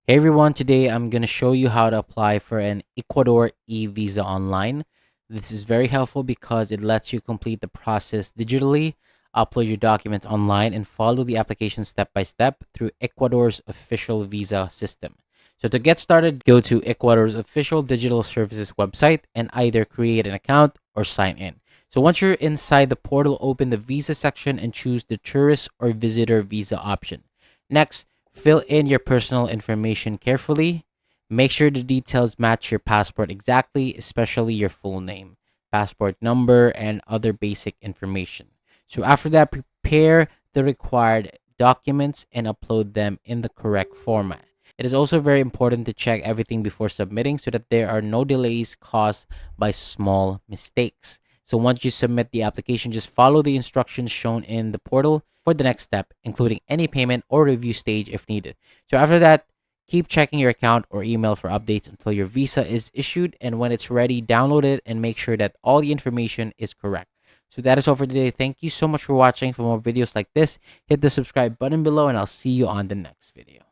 Hey everyone, today I'm going to show you how to apply for an Ecuador e-visa online. This is very helpful because it lets you complete the process digitally, upload your documents online, and follow the application step by step through Ecuador's official visa system. So to get started, go to Ecuador's official digital services website and either create an account or sign in. So once you're inside the portal, open the visa section and choose the tourist or visitor visa option. Next, fill in your personal information carefully. Make sure the details match your passport exactly, especially your full name, passport number, and other basic information. So after that, prepare the required documents and upload them in the correct format. It is also very important to check everything before submitting so that there are no delays caused by small mistakes. So once you submit the application, just follow the instructions shown in the portal for the next step, including any payment or review stage if needed. So after that, keep checking your account or email for updates until your visa is issued. And when it's ready, download it and make sure that all the information is correct. So that is all for today. Thank you so much for watching. For more videos like this, hit the subscribe button below and I'll see you on the next video.